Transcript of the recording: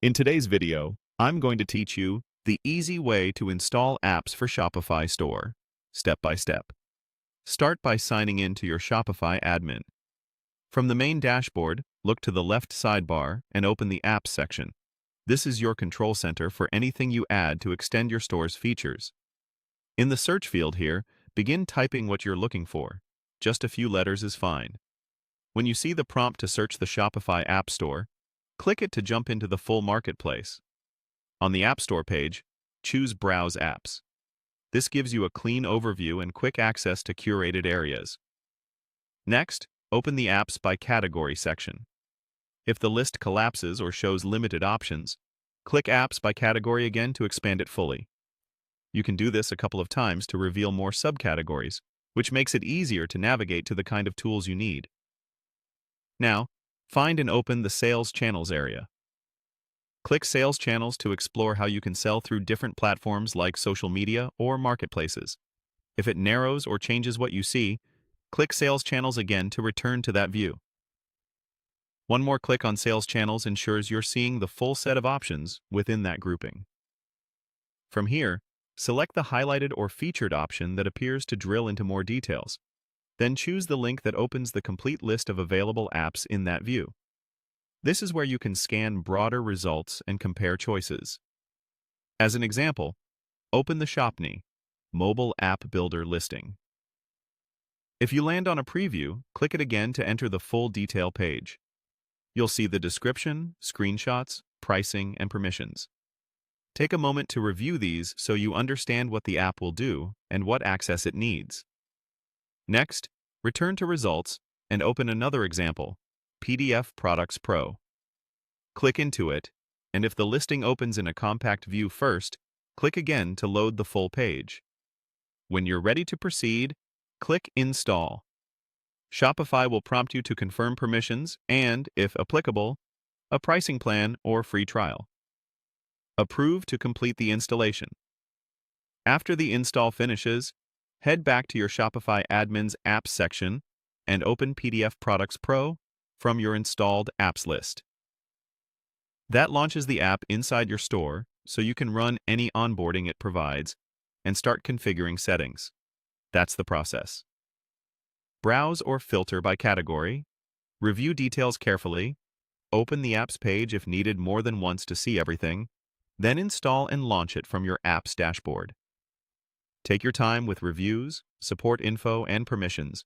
In today's video, I'm going to teach you the easy way to install apps for Shopify store, step by step. Start by signing in to your Shopify admin. From the main dashboard, look to the left sidebar and open the Apps section. This is your control center for anything you add to extend your store's features. In the search field here, begin typing what you're looking for. Just a few letters is fine. When you see the prompt to search the Shopify App Store, click it to jump into the full marketplace. On the App Store page, choose Browse Apps. This gives you a clean overview and quick access to curated areas. Next, open the Apps by Category section. If the list collapses or shows limited options, click Apps by Category again to expand it fully. You can do this a couple of times to reveal more subcategories, which makes it easier to navigate to the kind of tools you need. Now, find and open the Sales Channels area. Click Sales Channels to explore how you can sell through different platforms like social media or marketplaces. If it narrows or changes what you see, click Sales Channels again to return to that view. One more click on Sales Channels ensures you're seeing the full set of options within that grouping. From here, select the highlighted or featured option that appears to drill into more details. Then choose the link that opens the complete list of available apps in that view. This is where you can scan broader results and compare choices. As an example, open the Shopify Mobile App Builder listing. If you land on a preview, click it again to enter the full detail page. You'll see the description, screenshots, pricing, and permissions. Take a moment to review these so you understand what the app will do and what access it needs. Next, return to Results and open another example, PDF Products Pro. Click into it, and if the listing opens in a compact view first, click again to load the full page. When you're ready to proceed, click Install. Shopify will prompt you to confirm permissions and, if applicable, a pricing plan or free trial. Approve to complete the installation. After the install finishes, head back to your Shopify admin's Apps section and open PDF Products Pro from your installed apps list. That launches the app inside your store so you can run any onboarding it provides and start configuring settings. That's the process. Browse or filter by category, review details carefully, open the apps page if needed more than once to see everything, then install and launch it from your app's dashboard. Take your time with reviews, support info, and permissions,